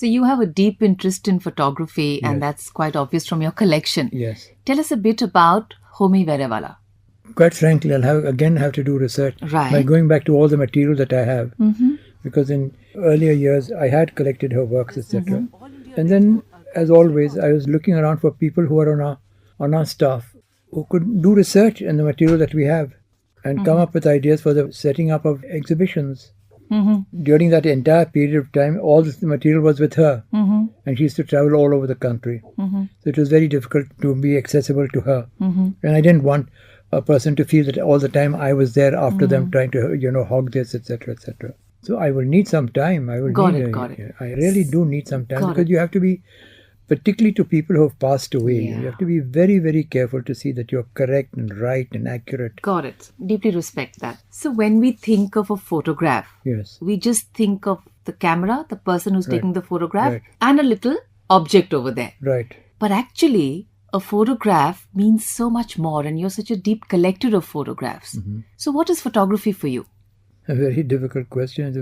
So you have a deep interest in photography, and that's quite obvious from your collection. Yes. Tell us a bit about Homi Verewala. Quite frankly, I'll have to do research by going back to all the material that I have. Because in earlier years, I had collected her works, etc. And then, as always, I was looking around for people who are on our staff who could do research in the material that we have and come up with ideas for the setting up of exhibitions. During that entire period of time, all this material was with her, and she used to travel all over the country. So it was very difficult to be accessible to her. And I didn't want a person to feel that all the time I was there after them trying to, hog this, etc., etc. So I will need some time. I really do need some time because you have to be, particularly to people who have passed away, you have to be very, very careful to see that you're correct and right and accurate. Got it. Deeply respect that. So when we think of a photograph, we just think of the camera, the person who's taking the photograph, and a little object over there. Right. But actually, a photograph means so much more, and you're such a deep collector of photographs. So what is photography for you? A very difficult question. It's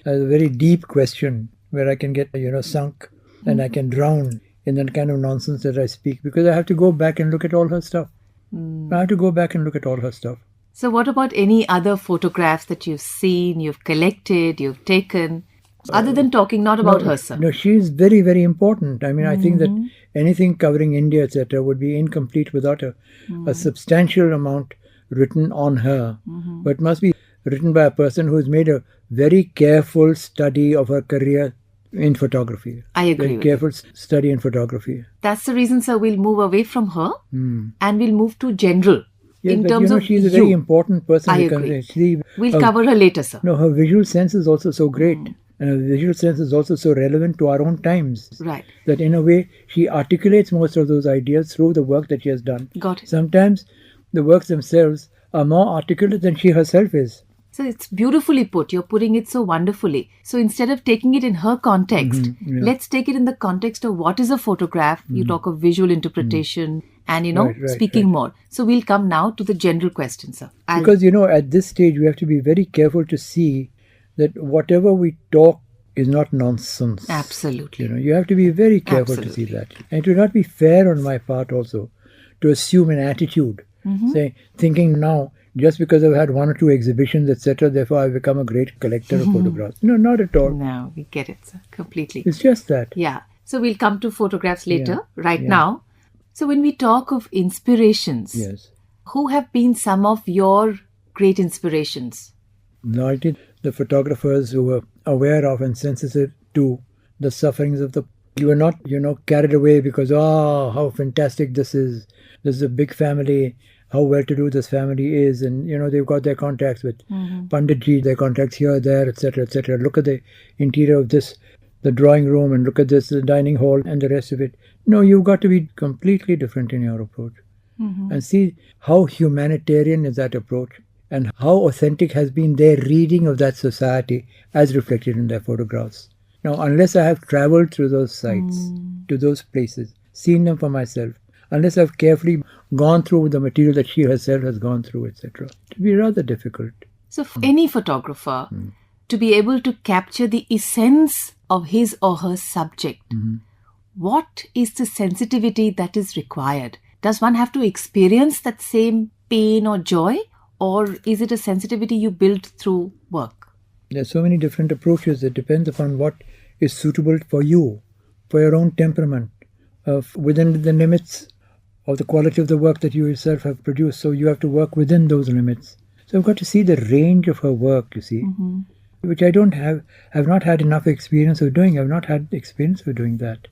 a very deep question where I can get, sunk and I can drown in that kind of nonsense that I speak because I have to go back and look at all her stuff. I have to go back and look at all her stuff. So what about any other photographs that you've seen, you've collected, you've taken, other than talking not about her, sir? No, she's very, very important. I mean, I think that anything covering India, etc., would be incomplete without a substantial amount written on her. But it must be written by a person who has made a very careful study of her career in photography. I agree. Very careful study in photography. That's the reason, sir, we'll move away from her and we'll move to general. Yes, in but terms of she's a very important person. I agree. We'll cover her later, sir. No, her visual sense is also so great. And her visual sense is also so relevant to our own times. Right. That in a way, she articulates most of those ideas through the work that she has done. Got it. Sometimes the works themselves are more articulate than she herself is. So it's beautifully put. You're putting it so wonderfully. So instead of taking it in her context, let's take it in the context of what is a photograph. You talk of visual interpretation and, speaking more. So we'll come now to the general question, sir. Because, at this stage, we have to be very careful to see that whatever we talk is not nonsense. Absolutely. You have to be very careful to see that. And it would not be fair on my part also to assume an attitude, thinking now, just because I've had one or two exhibitions, etc., therefore I've become a great collector of photographs. No, not at all. No, we get it, sir, completely. It's just that. Yeah. So we'll come to photographs later. Now. So when we talk of inspirations, who have been some of your great inspirations? No, I think the photographers who were aware of and sensitive to the sufferings of you were not, carried away because, how fantastic this is. This is a big family. How well-to-do this family is, and they've got their contacts with Panditji, their contacts here, there, etc., etc. Look at the interior of this, the drawing room, and look at this, the dining hall, and the rest of it. No, you've got to be completely different in your approach, and see how humanitarian is that approach, and how authentic has been their reading of that society as reflected in their photographs. Now, unless I have travelled through those sites, to those places, seen them for myself, unless I've carefully gone through the material that she herself has gone through, etc. It would be rather difficult. So for any photographer to be able to capture the essence of his or her subject, what is the sensitivity that is required? Does one have to experience that same pain or joy, or is it a sensitivity you build through work? There are so many different approaches. It depends upon what is suitable for you, for your own temperament, within the limits of the quality of the work that you yourself have produced. So you have to work within those limits. So I've got to see the range of her work, you see, which I have not had enough experience of doing. I've not had experience of doing that.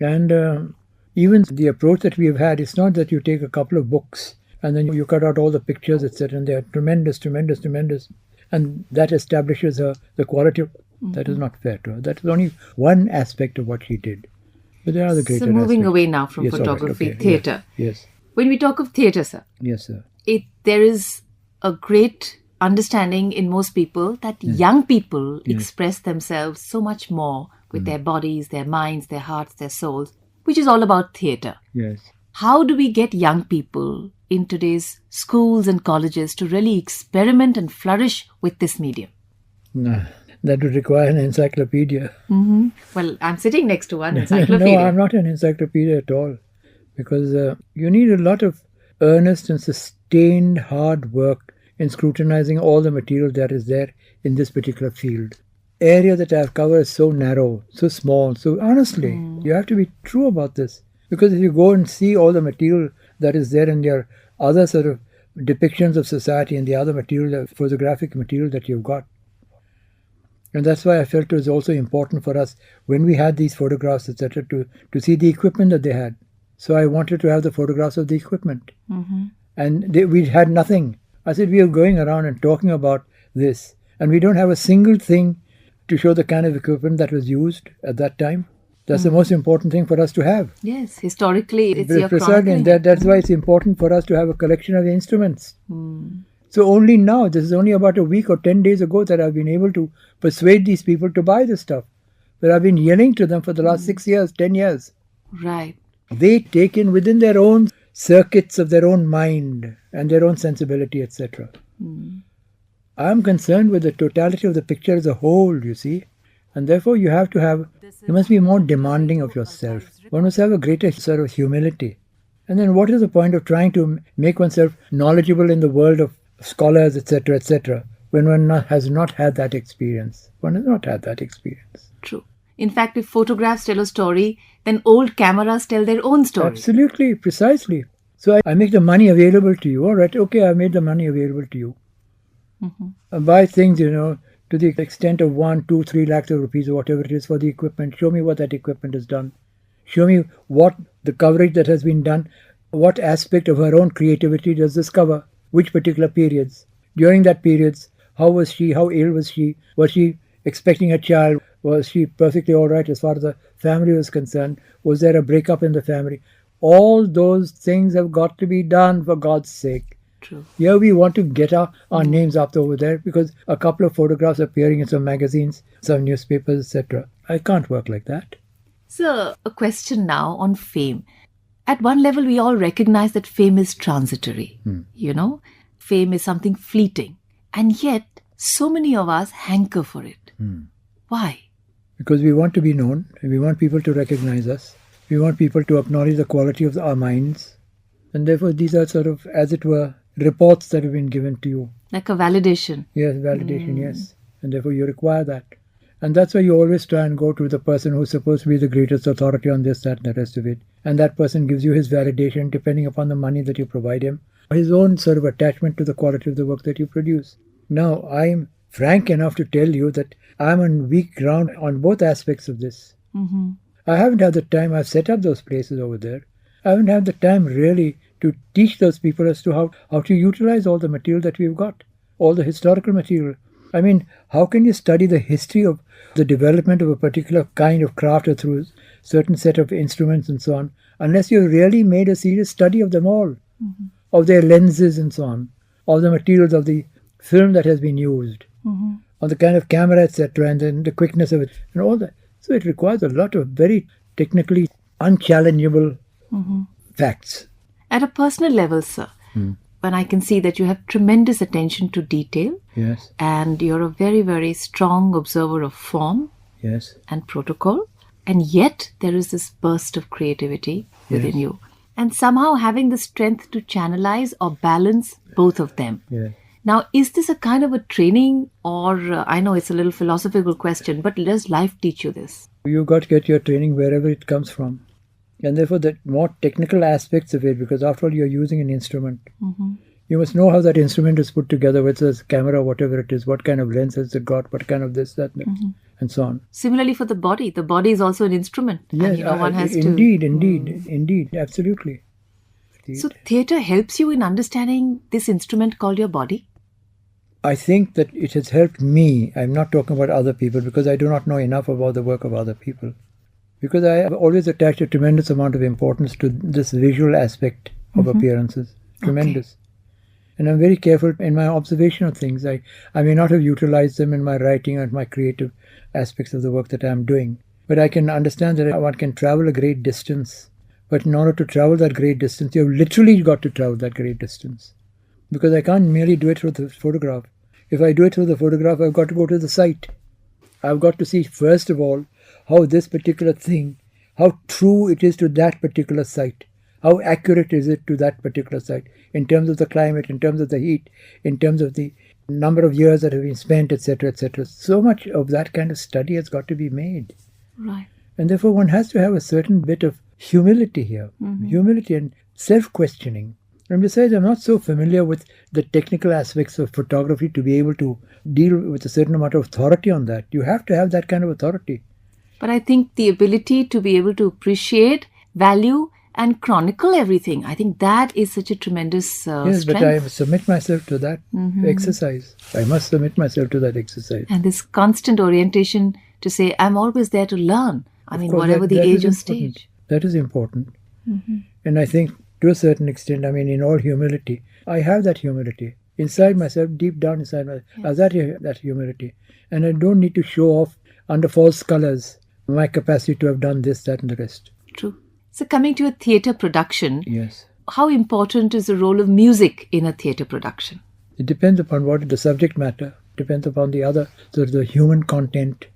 And even the approach that we have had, it's not that you take a couple of books and then you cut out all the pictures, etc., and they are tremendous, tremendous, tremendous, and that establishes the quality of... That is not fair to her. That is only one aspect of what she did. But there are other greater aspects. So moving away now from photography, theatre. Yes. When we talk of theatre, sir. Yes, sir. There is a great understanding in most people that young people express themselves so much more with their bodies, their minds, their hearts, their souls, which is all about theatre. Yes. How do we get young people in today's schools and colleges to really experiment and flourish with this medium? No, that would require an encyclopedia. Mm-hmm. Well, I'm sitting next to one encyclopedia. No, I'm not an encyclopedia at all. Because you need a lot of earnest and sustained hard work in scrutinizing all the material that is there in this particular field. Area that I've covered is so narrow, so small. So honestly, you have to be true about this. Because if you go and see all the material that is there in your other sort of depictions of society and the other material, the photographic material that you've got. And that's why I felt it was also important for us, when we had these photographs, etc., to see the equipment that they had. So I wanted to have the photographs of the equipment. Mm-hmm. And we had nothing. I said, we are going around and talking about this, and we don't have a single thing to show the kind of equipment that was used at that time. That's the most important thing for us to have. Yes, historically, it's your chronicling. That's why it's important for us to have a collection of instruments. So only now, this is only about a week or 10 days ago that I've been able to persuade these people to buy this stuff. But I've been yelling to them for the last 6 years, 10 years. Right. They take in within their own circuits of their own mind and their own sensibility, etc. I'm concerned with the totality of the picture as a whole, you see. And therefore you must be more demanding of yourself. One must have a greater sort of humility. And then what is the point of trying to make oneself knowledgeable in the world of scholars, etc., when one has not had that experience? One has not had that experience. True. In fact, if photographs tell a story, then old cameras tell their own story. Absolutely, precisely. So I make the money available to you. All right, okay, I made the money available to you. Buy things, to the extent of 1, 2, 3 lakhs of rupees or whatever it is for the equipment. Show me what that equipment has done. Show me what the coverage that has been done, what aspect of her own creativity does this cover, which particular periods. During that periods, how was she, how ill was she expecting a child, was she perfectly all right as far as the family was concerned, was there a breakup in the family? All those things have got to be done, for God's sake. True. Here we want to get our names up over there because a couple of photographs appearing in some magazines, some newspapers, etc. I can't work like that. So, a question now on fame. At one level, we all recognize that fame is transitory. Fame is something fleeting. And yet, so many of us hanker for it. Why? Because we want to be known. We want people to recognize us. We want people to acknowledge the quality of our minds. And therefore, these are sort of, as it were, reports that have been given to you. Like a validation. Yes, validation, yes. And therefore you require that. And that's why you always try and go to the person who's supposed to be the greatest authority on this, that, and the rest of it. And that person gives you his validation depending upon the money that you provide him, his own sort of attachment to the quality of the work that you produce. Now, I'm frank enough to tell you that I'm on weak ground on both aspects of this. I haven't had the time. I've set up those places over there. I haven't had the time really to teach those people as to how to utilize all the material that we've got, all the historical material. I mean, how can you study the history of the development of a particular kind of craft or through a certain set of instruments and so on, unless you really made a serious study of them all, of their lenses and so on, of the materials of the film that has been used, of the kind of camera, etc., and then the quickness of it, and all that. So it requires a lot of very technically unchallengeable facts. At a personal level, sir, when I can see that you have tremendous attention to detail, yes, and you're a very, very strong observer of form, yes, and protocol, and yet there is this burst of creativity within you, and somehow having the strength to channelize or balance both of them. Yes. Now, is this a kind of a training, or I know it's a little philosophical question, but does life teach you this? You've got to get your training wherever it comes from. And therefore, the more technical aspects of it, because after all, you're using an instrument. You must know how that instrument is put together, whether it's a camera, whatever it is, what kind of lens has it got, what kind of this, that, and so on. Similarly for the body. The body is also an instrument. Yes, and, one has indeed, absolutely. So theatre helps you in understanding this instrument called your body? I think that it has helped me. I'm not talking about other people because I do not know enough about the work of other people. Because I have always attached a tremendous amount of importance to this visual aspect of appearances. Tremendous. Okay. And I'm very careful in my observation of things. I may not have utilized them in my writing and my creative aspects of the work that I'm doing. But I can understand that one can travel a great distance. But in order to travel that great distance, you've literally got to travel that great distance. Because I can't merely do it through the photograph. If I do it through the photograph, I've got to go to the site. I've got to see, first of all, how this particular thing, how true it is to that particular site. How accurate is it to that particular site in terms of the climate, in terms of the heat, in terms of the number of years that have been spent, etc., etc. So much of that kind of study has got to be made. Right. And therefore one has to have a certain bit of humility here. Humility and self-questioning. And besides, I'm not so familiar with the technical aspects of photography to be able to deal with a certain amount of authority on that. You have to have that kind of authority. But I think the ability to be able to appreciate, value, and chronicle everything, I think that is such a tremendous yes, strength. But I submit myself to that exercise. I must submit myself to that exercise. And this constant orientation to say, I'm always there to learn. I mean, whatever the age or stage. That is important. And I think to a certain extent, I mean, in all humility, I have that humility. Inside myself, deep down inside myself, I have that humility. And I don't need to show off under false colors my capacity to have done this, that and the rest. True. So coming to a theatre production, yes, how important is the role of music in a theatre production? It depends upon what the subject matter, depends upon the other, so the human content.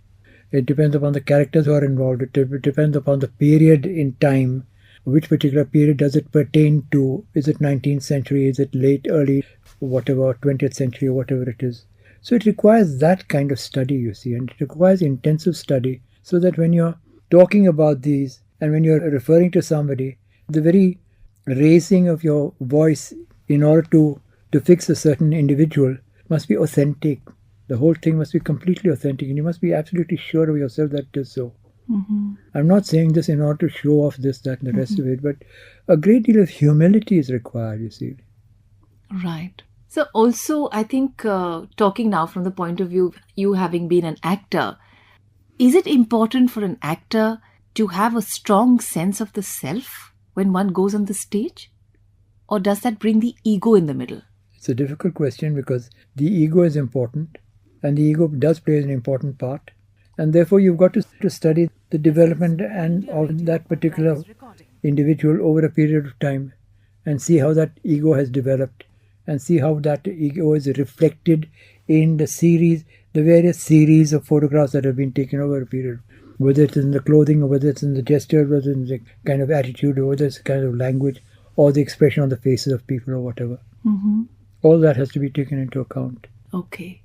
It depends upon the characters who are involved. It depends upon the period in time. Which particular period does it pertain to? Is it 19th century? Is it late, early, whatever, 20th century, or whatever it is? So it requires that kind of study, you see, and it requires intensive study so that when you're talking about these and when you're referring to somebody, the very raising of your voice in order to fix a certain individual must be authentic. The whole thing must be completely authentic and you must be absolutely sure of yourself that it is so. I'm not saying this in order to show off this, that and the rest of it, but a great deal of humility is required, you see. Right. So also, I think talking now from the point of view of you having been an actor, is it important for an actor to have a strong sense of the self when one goes on the stage? Or does that bring the ego in the middle? It's a difficult question because the ego is important and the ego does play an important part. And therefore you've got to study the development and of that particular individual over a period of time and see how that ego has developed and see how that ego is reflected in the various series of photographs that have been taken over a period. Whether it's in the clothing, or whether it's in the gesture, whether it's in the kind of attitude, or whether it's kind of language, or the expression on the faces of people or whatever. All that has to be taken into account. Okay.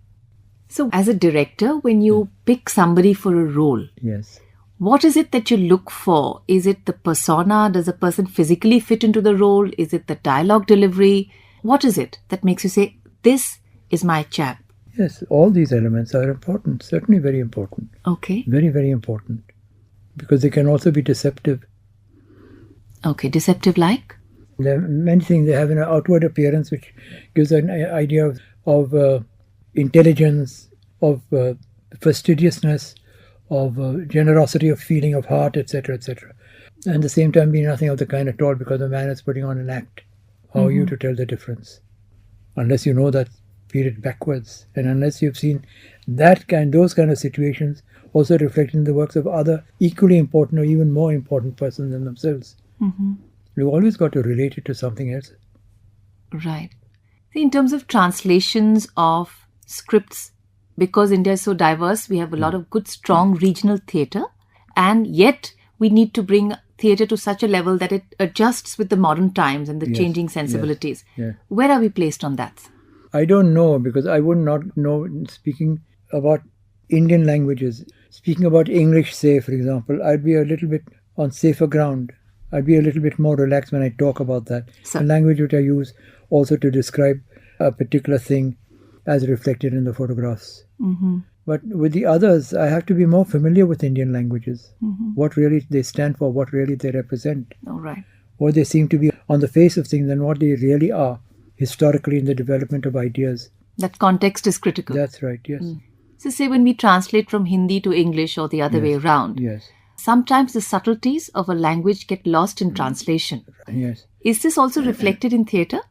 So as a director, when you pick somebody for a role, yes, what is it that you look for? Is it the persona? Does a person physically fit into the role? Is it the dialogue delivery? What is it that makes you say, this is my chap? Yes, all these elements are important, certainly very important. Okay. Very, very important. Because they can also be deceptive. Okay, deceptive like? There are many things. They have an outward appearance which gives an idea of intelligence, of fastidiousness, of generosity of feeling of heart, etc., etc. And at the same time be nothing of the kind at all because the man is putting on an act. How are you to tell the difference? Unless you know that period backwards and unless you've seen those kind of situations also reflected in the works of other equally important or even more important persons than themselves. You've always got to relate it to something else. Right. See, in terms of translations of scripts, because India is so diverse, we have a lot of good, strong regional theatre, and yet we need to bring theatre to such a level that it adjusts with the modern times and the changing sensibilities. Yes. Where are we placed on that? I don't know because I would not know, speaking about Indian languages, speaking about English, say, for example, I'd be a little bit on safer ground. I'd be a little bit more relaxed when I talk about that. The language which I use also to describe a particular thing as reflected in the photographs. But with the others, I have to be more familiar with Indian languages. What really they stand for, what really they represent. All right. What they seem to be on the face of things and what they really are historically in the development of ideas. That context is critical. That's right, yes. So say when we translate from Hindi to English or the other way around, sometimes the subtleties of a language get lost in translation. Yes. Is this also reflected in theatre?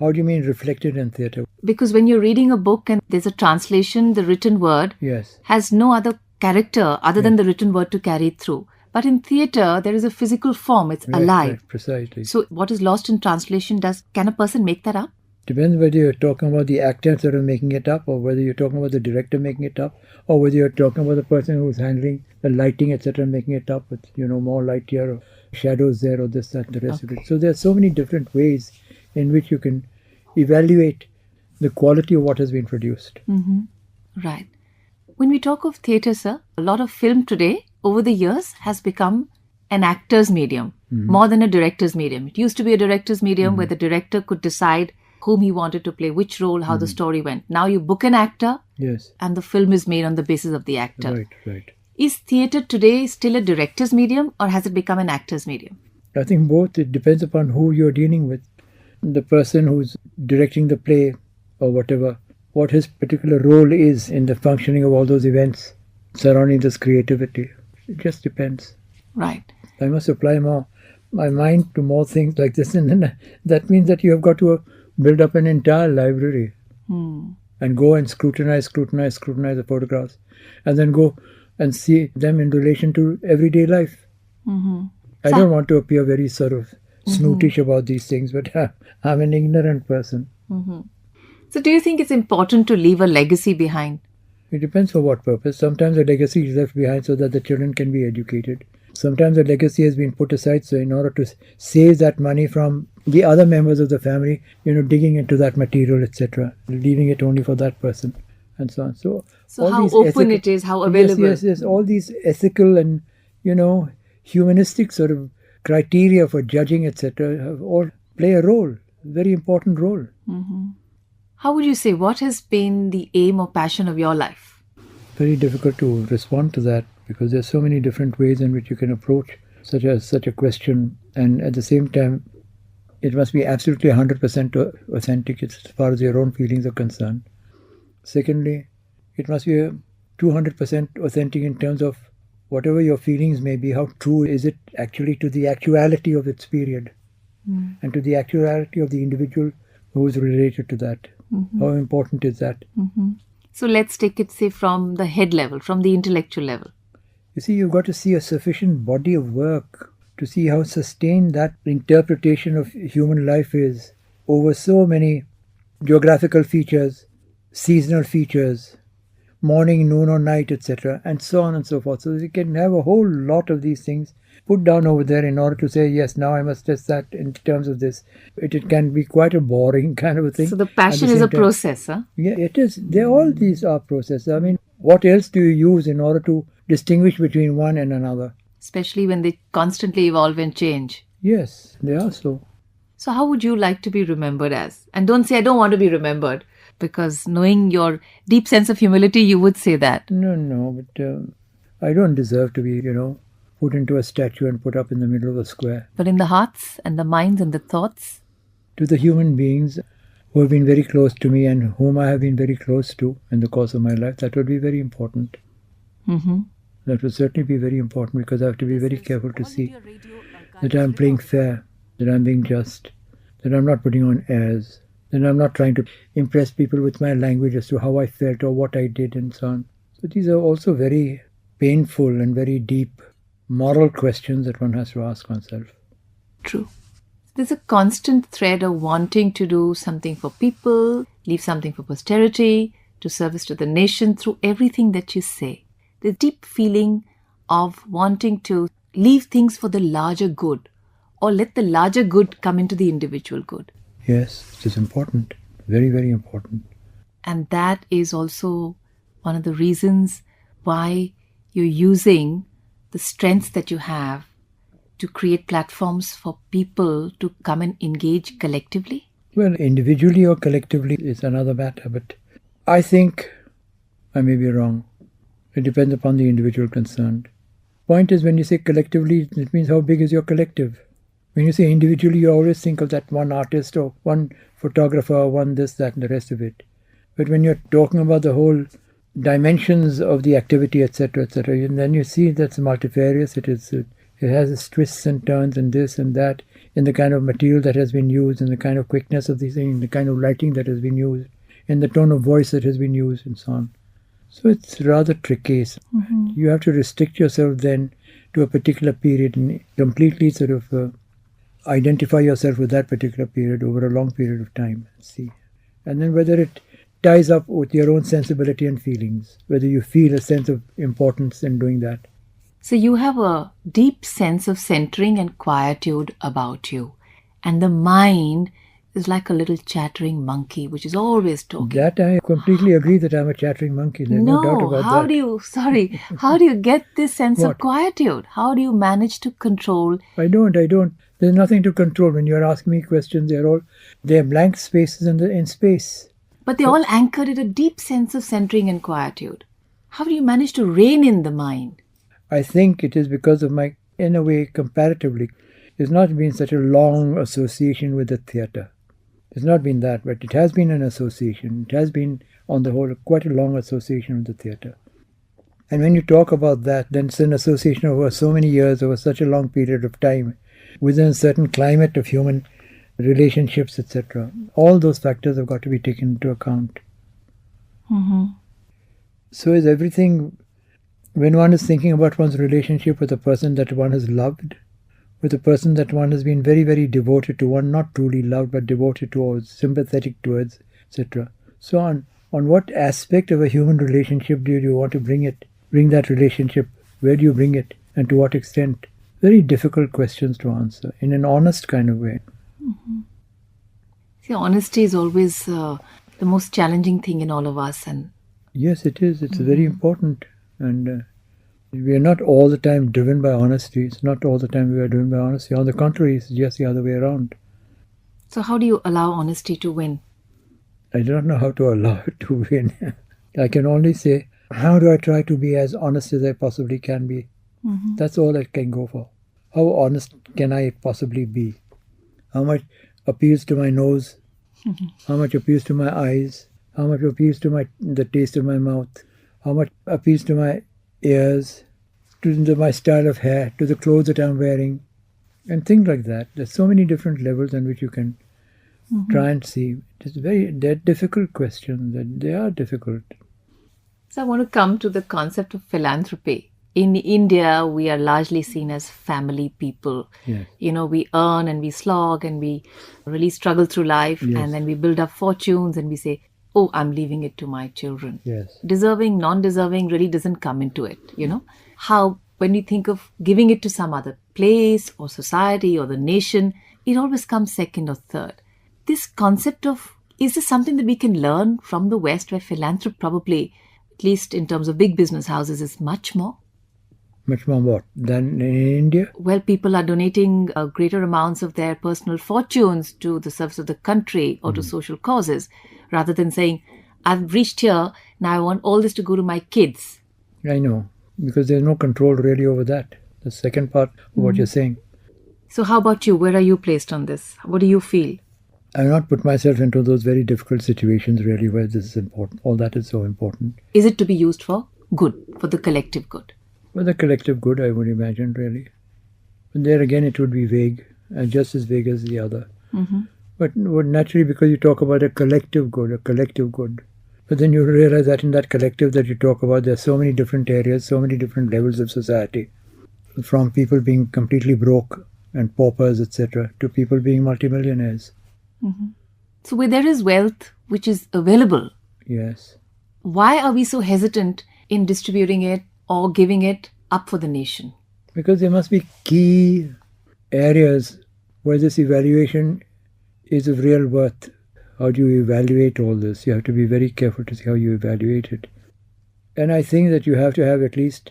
How do you mean reflected in theatre? Because when you're reading a book and there's a translation, the written word has no other character other than the written word to carry it through. But in theatre, there is a physical form. It's alive. Right, precisely. So what is lost in translation, can a person make that up? Depends whether you're talking about the actors that are making it up, or whether you're talking about the director making it up, or whether you're talking about the person who's handling the lighting, etc., making it up with, more light here, or shadows there, or this, that, and the rest of it. So there are so many different ways in which you can evaluate the quality of what has been produced. Right. When we talk of theatre, sir, a lot of film today, over the years, has become an actor's medium, more than a director's medium. It used to be a director's medium where the director could decide whom he wanted to play, which role, how the story went. Now you book an actor, yes, and the film is made on the basis of the actor. Right. Is theatre today still a director's medium, or has it become an actor's medium? I think both. It depends upon who you're dealing with. The person who's directing the play or whatever, what his particular role is in the functioning of all those events surrounding this creativity. It just depends. Right. I must apply my mind to more things like this, and then that means that you have got to build up an entire library and go and scrutinize the photographs, and then go and see them in relation to everyday life. I don't want to appear very sort of snootish about these things, but I'm an ignorant person. So do you think it's important to leave a legacy behind? It depends for what purpose. Sometimes a legacy is left behind so that the children can be educated. Sometimes a legacy has been put aside so in order to save that money from the other members of the family, digging into that material, etc., leaving it only for that person, and so on. So how open it is, how available. Yes. All these ethical and, humanistic sort of criteria for judging, etc., have all play a role, very important role. How would you say, what has been the aim or passion of your life? Very difficult to respond to that, because there's so many different ways in which you can approach such a question, and at the same time it must be absolutely 100% authentic as far as your own feelings are concerned. Secondly, it must be 200% authentic in terms of whatever your feelings may be, how true is it actually to the actuality of its period and to the actuality of the individual who is related to that. How important is that? So let's take it, say, from the head level, from the intellectual level. You see, you've got to see a sufficient body of work to see how sustained that interpretation of human life is over so many geographical features, seasonal features, morning, noon or night, etc., and so on and so forth. So you can have a whole lot of these things put down over there in order to say, yes, now I must test that in terms of this. It can be quite a boring kind of a thing. So the passion is a process, huh? Yeah, it is. All these are processes. I mean, what else do you use in order to distinguish between one and another? Especially when they constantly evolve and change. Yes, they are so. So how would you like to be remembered as? And don't say, I don't want to be remembered, because knowing your deep sense of humility, you would say that. No, but I don't deserve to be, put into a statue and put up in the middle of a square. But in the hearts and the minds and the thoughts? To the human beings who have been very close to me and whom I have been very close to in the course of my life, that would be very important. That would certainly be very important, because I have to be very careful to see that I'm playing fair, that I'm being just, that I'm not putting on airs, that I'm not trying to impress people with my language as to how I felt or what I did and so on. So these are also very painful and very deep moral questions that one has to ask oneself. True. There's a constant thread of wanting to do something for people, leave something for posterity, to service to the nation through everything that you say. The deep feeling of wanting to leave things for the larger good, or let the larger good come into the individual good. Yes, it is important. Very, very important. And that is also one of the reasons why you're using the strengths that you have to create platforms for people to come and engage collectively? Well, individually or collectively is another matter, but I think I may be wrong. It depends upon the individual concerned. Point is, when you say collectively, it means how big is your collective. When you say individually, you always think of that one artist or one photographer or one this, that, and the rest of it. But when you're talking about the whole dimensions of the activity, etc., and then you see that's multifarious. It has its twists and turns and this and that in the kind of material that has been used, in the kind of quickness of these things, in the kind of lighting that has been used, in the tone of voice that has been used, and so on. So it's rather tricky. You have to restrict yourself then to a particular period and completely sort of identify yourself with that particular period over a long period of time. See. And then whether it ties up with your own sensibility and feelings, whether you feel a sense of importance in doing that. So you have a deep sense of centering and quietude about you. And the mind is like a little chattering monkey, which is always talking. That I completely agree that I'm a chattering monkey. There's no doubt about that. How do you get this sense of quietude? How do you manage to control? I don't. There's nothing to control. When you're asking me questions, they're blank spaces in space. But they're all anchored in a deep sense of centering and quietude. How do you manage to rein in the mind? I think it is because of my, in a way, comparatively, there's not been such a long association with the theatre. It's not been that, but it has been an association. It has been, on the whole, quite a long association with the theatre. And when you talk about that, then it's an association over so many years, over such a long period of time, within a certain climate of human relationships, etc. All those factors have got to be taken into account. Mm-hmm. So is everything, when one is thinking about one's relationship with a person that one has loved, with a person that one has been very, very devoted to, one not truly loved but devoted towards, sympathetic towards, etc. So on what aspect of a human relationship do you want to bring that relationship? Where do you bring it? And to what extent? Very difficult questions to answer in an honest kind of way. Mm-hmm. See, honesty is always the most challenging thing in all of us. And yes, it is. It's very important. And we are not all the time driven by honesty. It's not all the time we are driven by honesty. On the contrary, it's just the other way around. So how do you allow honesty to win? I don't know how to allow it to win. I can only say, how do I try to be as honest as I possibly can be? Mm-hmm. That's all I can go for. How honest can I possibly be? How much appeals to my nose? Mm-hmm. How much appeals to my eyes? How much appeals to the taste of my mouth? How much appeals to my ears, to my style of hair, to the clothes that I'm wearing, and things like that. There's so many different levels on which you can try and see. They're difficult questions. They are difficult. So I want to come to the concept of philanthropy. In India, we are largely seen as family people. Yes. We earn and we slog and we really struggle through life, yes. And then we build up fortunes and we say, oh, I'm leaving it to my children. Yes. Deserving, non-deserving really doesn't come into it, How, when you think of giving it to some other place or society or the nation, it always comes second or third. This concept of, is this something that we can learn from the West, where philanthropy probably, at least in terms of big business houses, is much more? Much more what? Than in India? Well, people are donating greater amounts of their personal fortunes to the service of the country or to social causes, rather than saying, I've reached here, now I want all this to go to my kids. I know, because there's no control really over that. The second part of what you're saying. So how about you? Where are you placed on this? What do you feel? I've not put myself into those very difficult situations really where this is important. All that is so important. Is it to be used for good, for the collective good? For the collective good, I would imagine, really. But there again, it would be vague, and just as vague as the other. Mm-hmm. But naturally, because you talk about a collective good. But then you realize that in that collective that you talk about, there are so many different areas, so many different levels of society. From people being completely broke and paupers, etc., to people being multimillionaires. Mm-hmm. So where there is wealth which is available, yes, why are we so hesitant in distributing it or giving it up for the nation? Because there must be key areas where this evaluation is of real worth. How do you evaluate all this? You have to be very careful to see how you evaluate it. And I think that you have to have at least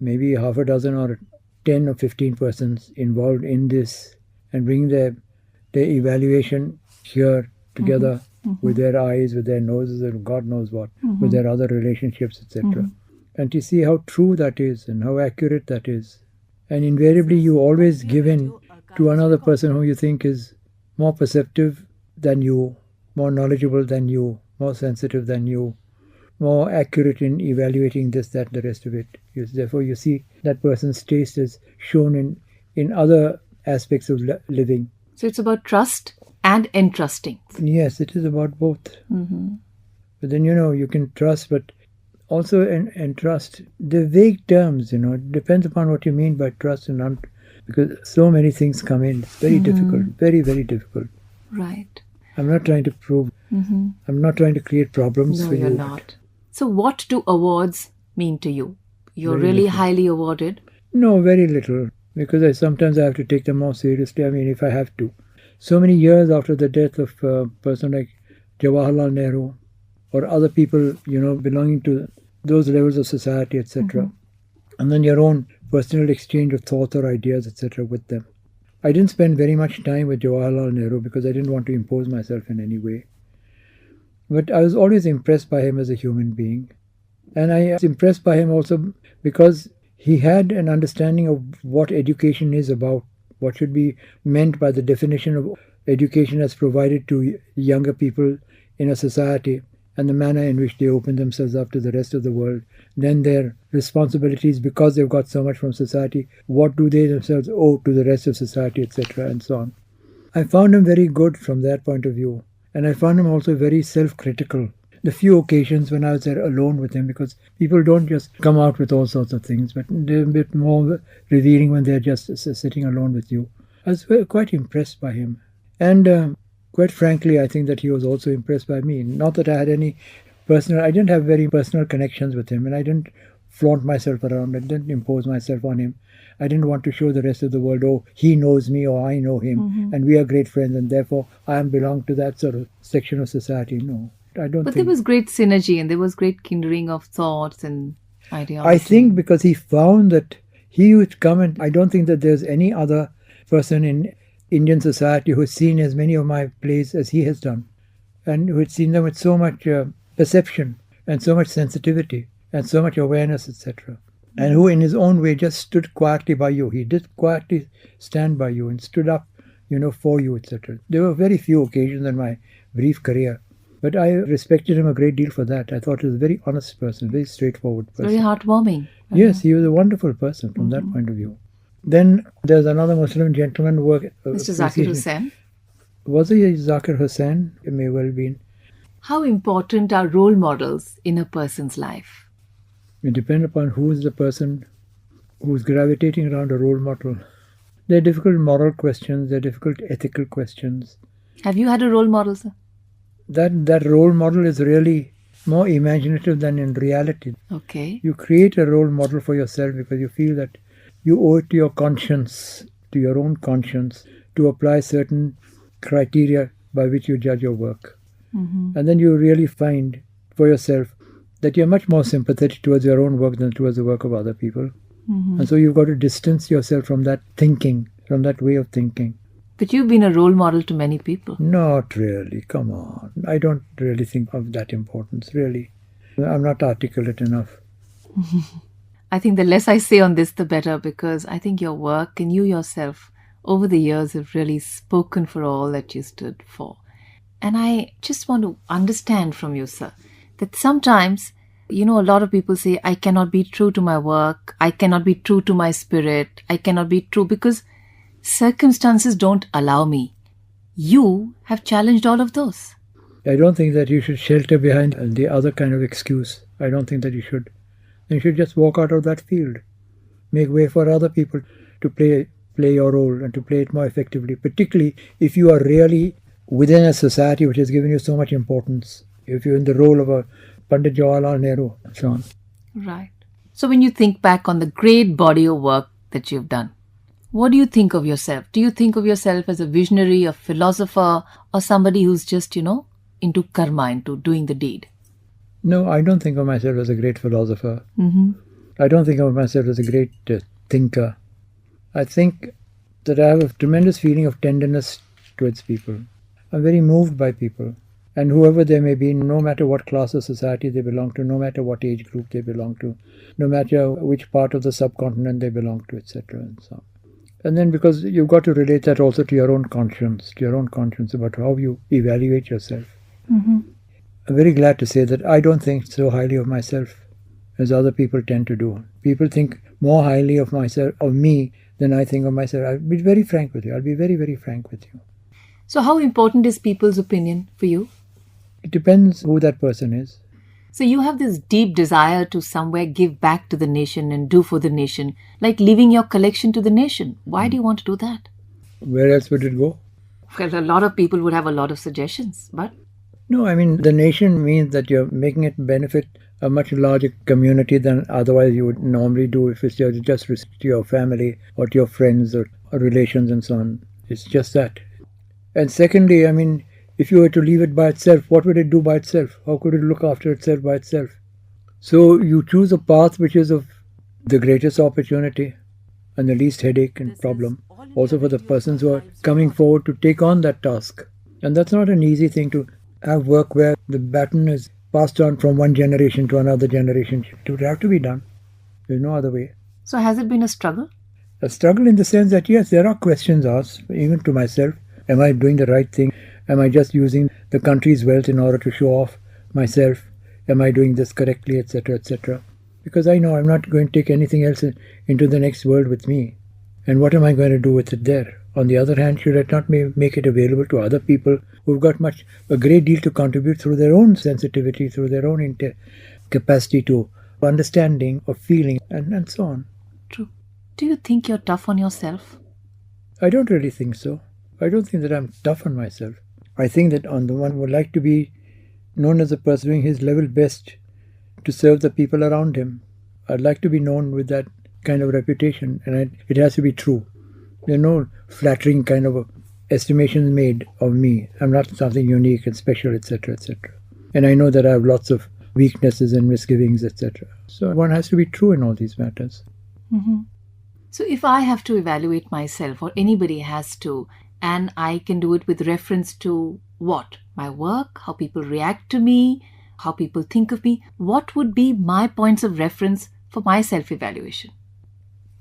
maybe half a dozen or 10 or 15 persons involved in this and bring their evaluation here together with their eyes, with their noses, and God knows what, with their other relationships, etc. And to see how true that is and how accurate that is. And invariably you always give in to another person who you think is more perceptive than you, more knowledgeable than you, more sensitive than you, more accurate in evaluating this, that, the rest of it. Therefore you see that person's taste is shown in other aspects of living. So it's about trust and entrusting. Yes, it is about both. Mm-hmm. But then, you can trust, but also entrust. The vague terms, it depends upon what you mean by trust and Because so many things come in. It's very difficult, very, very difficult. Right. I'm not trying to prove, I'm not trying to create problems for you. No, you're not. So what do awards mean to you? You're Very really little. highly awarded? No, very little. Because sometimes I have to take them more seriously. I mean, if I have to. So many years after the death of a person like Jawaharlal Nehru or other people, belonging to those levels of society, etc. And then your own personal exchange of thoughts or ideas, etc. with them. I didn't spend very much time with Jawaharlal Nehru because I didn't want to impose myself in any way. But I was always impressed by him as a human being. And I was impressed by him also because he had an understanding of what education is about, what should be meant by the definition of education as provided to younger people in a society, and the manner in which they open themselves up to the rest of the world. Then their responsibilities, because they've got so much from society, what do they themselves owe to the rest of society, etc., and so on. I found him very good from that point of view. And I found him also very self-critical. The few occasions when I was there alone with him, because people don't just come out with all sorts of things, but they're a bit more revealing when they're just sitting alone with you. I was quite impressed by him. And quite frankly, I think that he was also impressed by me. Not that I had any I didn't have very personal connections with him, and I didn't flaunt myself around. I didn't impose myself on him. I didn't want to show the rest of the world, oh, he knows me or I know him, and we are great friends, and therefore I belong to that sort of section of society. No, I don't think. But there was great synergy and there was great kindling of thoughts and ideology. I think because he found that he would come, and I don't think that there's any other person in Indian society who has seen as many of my plays as he has done, and who had seen them with so much perception and so much sensitivity and so much awareness, etc. And who in his own way just stood quietly by you. He did quietly stand by you and stood up, for you, etc. There were very few occasions in my brief career, but I respected him a great deal for that. I thought he was a very honest person, very straightforward person. Very heartwarming. Yes, he was a wonderful person from that point of view. Then there's another Muslim gentleman who worked... Mr. Zakir Hussain. Was he Zakir Hussain? It may well have been. How important are role models in a person's life? It depends upon who is the person who's gravitating around a role model. They're difficult moral questions, they're difficult ethical questions. Have you had a role model, sir? That role model is really more imaginative than in reality. Okay. You create a role model for yourself because you feel that you owe it to your conscience, to your own conscience, to apply certain criteria by which you judge your work. And then you really find for yourself that you're much more sympathetic towards your own work than towards the work of other people. And so you've got to distance yourself from that thinking, from that way of thinking. But you've been a role model to many people. Not really, come on. I don't really think of that importance, really. I'm not articulate enough. I think the less I say on this, the better, because I think your work and you yourself over the years have really spoken for all that you stood for. And I just want to understand from you, sir, that sometimes, a lot of people say, I cannot be true to my work, I cannot be true to my spirit, I cannot be true because circumstances don't allow me. You have challenged all of those. I don't think that you should shelter behind the other kind of excuse. I don't think that you should. You should just walk out of that field. Make way for other people to play your role and to play it more effectively, particularly if you are really within a society which has given you so much importance. If you're in the role of a Pandit Jawaharlal Nehru and so on. Right. So when you think back on the great body of work that you've done, what do you think of yourself? Do you think of yourself as a visionary, a philosopher, or somebody who's just, into karma, into doing the deed? No, I don't think of myself as a great philosopher. I don't think of myself as a great thinker. I think that I have a tremendous feeling of tenderness towards people. I'm very moved by people. And whoever they may be, no matter what class of society they belong to, no matter what age group they belong to, no matter which part of the subcontinent they belong to, etc. and so on. And then because you've got to relate that also to your own conscience, about how you evaluate yourself. I'm very glad to say that I don't think so highly of myself as other people tend to do. People think more highly of me, than I think of myself. I'll be very frank with you. I'll be very, very frank with you. So how important is people's opinion for you? It depends who that person is. So you have this deep desire to somewhere give back to the nation and do for the nation, like leaving your collection to the nation. Why do you want to do that? Where else would it go? Well, a lot of people would have a lot of suggestions, but... No, I mean, the nation means that you're making it benefit a much larger community than otherwise you would normally do if it's just to your family or to your friends or relations and so on. It's just that. And secondly, I mean, if you were to leave it by itself, what would it do by itself? How could it look after itself by itself? So you choose a path which is of the greatest opportunity and the least headache and problem, also for the persons who are coming forward to take on that task. And that's not an easy thing to have work where the baton is passed on from one generation to another generation. It would have to be done. There's no other way. So has it been a struggle? A struggle in the sense that, yes, there are questions asked, even to myself. Am I doing the right thing? Am I just using the country's wealth in order to show off myself? Am I doing this correctly, etc., etc.? Because I know I'm not going to take anything else into the next world with me. And what am I going to do with it there? On the other hand, should I not make it available to other people who've got a great deal to contribute through their own sensitivity, through their own capacity to understanding or feeling, and so on? True. Do you think you're tough on yourself? I don't really think so. I don't think that I'm tough on myself. I think that on the one would like to be known as a person doing his level best to serve the people around him. I'd like to be known with that kind of reputation, and it has to be true. There are no flattering kind of estimations made of me. I'm not something unique and special, etc., etc. And I know that I have lots of weaknesses and misgivings, etc. So one has to be true in all these matters. Mm-hmm. So if I have to evaluate myself, or anybody has to, and I can do it with reference to what? My work, how people react to me, how people think of me, what would be my points of reference for my self-evaluation?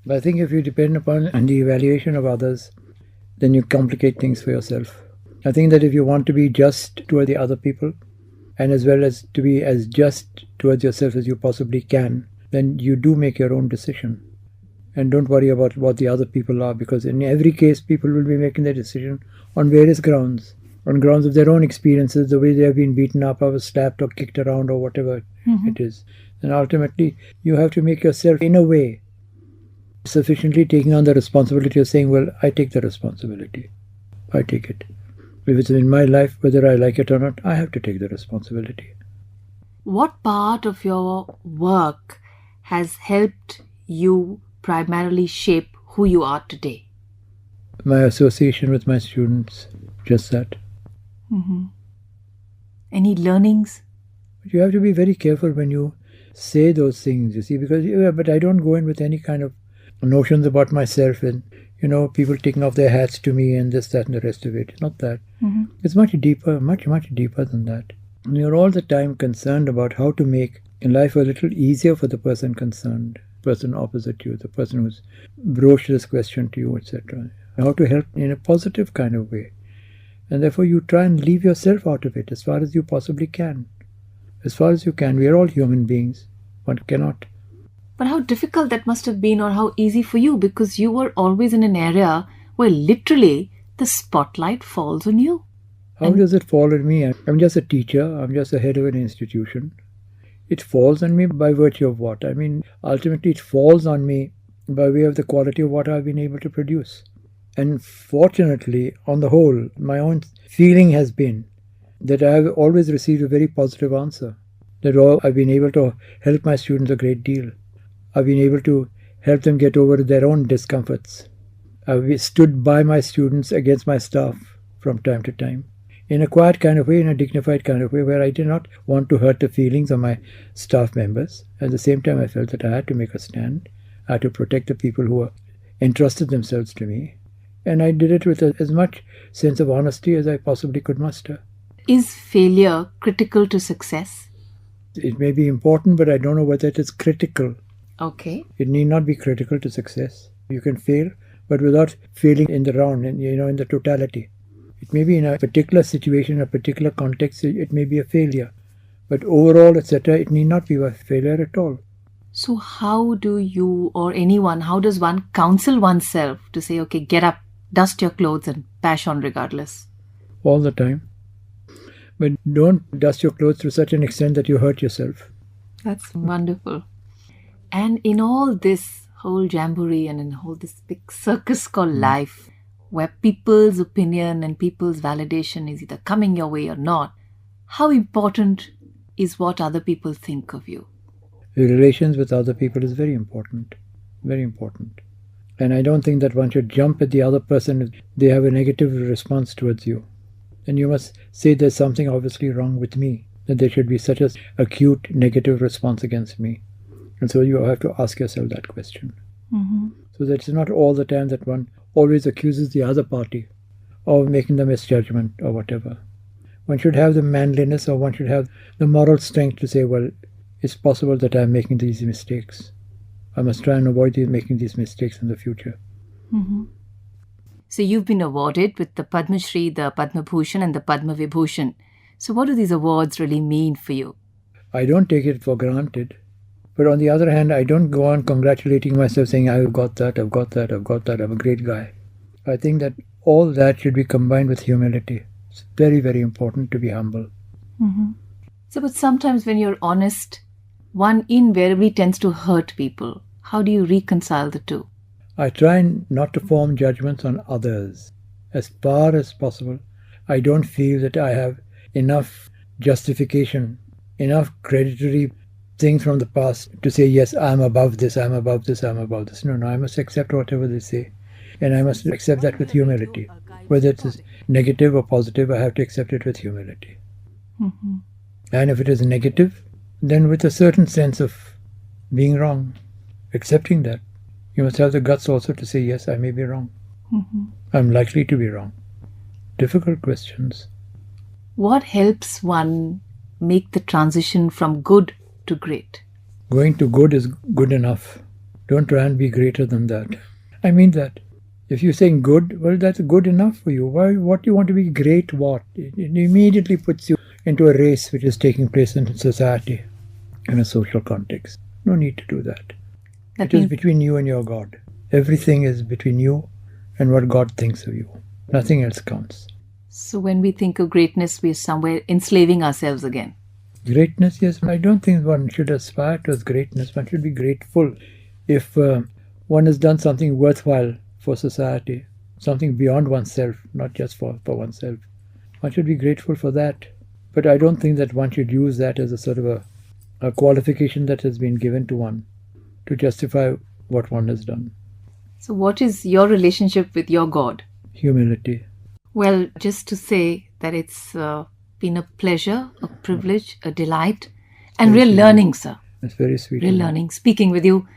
I think if you depend upon the evaluation of others, then you complicate things for yourself. I think that if you want to be just toward the other people, and as well as to be as just towards yourself as you possibly can, then you do make your own decision. And don't worry about what the other people are, because in every case, people will be making their decision on various grounds, on grounds of their own experiences, the way they have been beaten up or slapped or kicked around or whatever it is. And ultimately, you have to make yourself, in a way, sufficiently taking on the responsibility of saying, well, I take the responsibility. I take it. If it's in my life, whether I like it or not, I have to take the responsibility. What part of your work has helped you primarily shape who you are today? My association with my students, just that. Mm-hmm. Any learnings? You have to be very careful when you say those things, you see, because, but I don't go in with any kind of notions about myself and, people taking off their hats to me and this, that, and the rest of it. It's not that. Mm-hmm. It's much deeper, much deeper than that. And you're all the time concerned about how to make life a little easier for the person concerned, person opposite you, the person who's broached this question to you, etc. How to help in a positive kind of way. And therefore you try and leave yourself out of it as far as you possibly can. As far as you can. We are all human beings. One cannot. But how difficult that must have been, or how easy for you, because you were always in an area where literally the spotlight falls on you. How does it fall on me? I'm just a teacher. I'm just the head of an institution. It falls on me by virtue of what? I mean, ultimately it falls on me by way of the quality of what I've been able to produce. And fortunately, on the whole, my own feeling has been that I have always received a very positive answer. That I've been able to help my students a great deal. I've been able to help them get over their own discomforts. I've stood by my students against my staff from time to time. In a quiet kind of way, in a dignified kind of way, where I did not want to hurt the feelings of my staff members. At the same time, I felt that I had to make a stand. I had to protect the people who entrusted themselves to me. And I did it with as much sense of honesty as I possibly could muster. Is failure critical to success? It may be important, but I don't know whether it is critical. Okay. It need not be critical to success. You can fail, but without failing in the round, in the totality. It may be in a particular situation, a particular context, it may be a failure. But overall, etc., it need not be a failure at all. So how do you or anyone, how does one counsel oneself to say, okay, get up, dust your clothes and bash on regardless? All the time. But don't dust your clothes to such an extent that you hurt yourself. That's wonderful. And in all this whole jamboree and in all this big circus called life, where people's opinion and people's validation is either coming your way or not, how important is what other people think of you? Your relations with other people is very important. Very important. And I don't think that one should jump at the other person if they have a negative response towards you. And you must say there's something obviously wrong with me, that there should be such an acute negative response against me. And so you have to ask yourself that question. Mm-hmm. So that it's not all the time that one always accuses the other party of making the misjudgment or whatever. One should have the manliness, or one should have the moral strength to say, well, it's possible that I'm making these mistakes. I must try and avoid making these mistakes in the future. Mm-hmm. So you've been awarded with the Padma Shri, the Padma Bhushan and the Padma Vibhushan. So what do these awards really mean for you? I don't take it for granted. But on the other hand, I don't go on congratulating myself saying, I've got that, I've got that, I've got that, I'm a great guy. I think that all that should be combined with humility. It's very, very important to be humble. Mm-hmm. So, but sometimes when you're honest, one invariably tends to hurt people. How do you reconcile the two? I try not to form judgments on others. As far as possible, I don't feel that I have enough justification, enough creditary things from the past to say, yes, I'm above this, I'm above this, I'm above this. No, I must accept whatever they say. And I must accept that with humility. Whether it is negative or positive, I have to accept it with humility. Mm-hmm. And if it is negative, then with a certain sense of being wrong, accepting that. You must have the guts also to say, yes, I may be wrong. Mm-hmm. I'm likely to be wrong. Difficult questions. What helps one make the transition from good to great? Going to good is good enough. Don't try and be greater than that. I mean that. If you're saying good, well, that's good enough for you. Why? What do you want to be great? What? It immediately puts you into a race which is taking place in society, in a social context. No need to do that. It is between you and your God. Everything is between you and what God thinks of you. Nothing else counts. So when we think of greatness, we're somewhere enslaving ourselves again. Greatness, yes. I don't think one should aspire towards greatness. One should be grateful if one has done something worthwhile for society, something beyond oneself, not just for oneself. One should be grateful for that. But I don't think that one should use that as a sort of a qualification that has been given to one to justify what one has done. So what is your relationship with your God? Humility. Well, just to say that it's been a pleasure, a privilege, a delight, and real learning, sir. That's very sweet. Real learning. Speaking with you.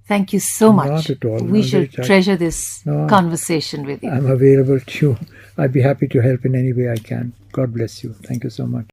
Thank you so much. Not at all. We shall treasure this conversation with you. I'm available to you. I'd be happy to help in any way I can. God bless you. Thank you so much.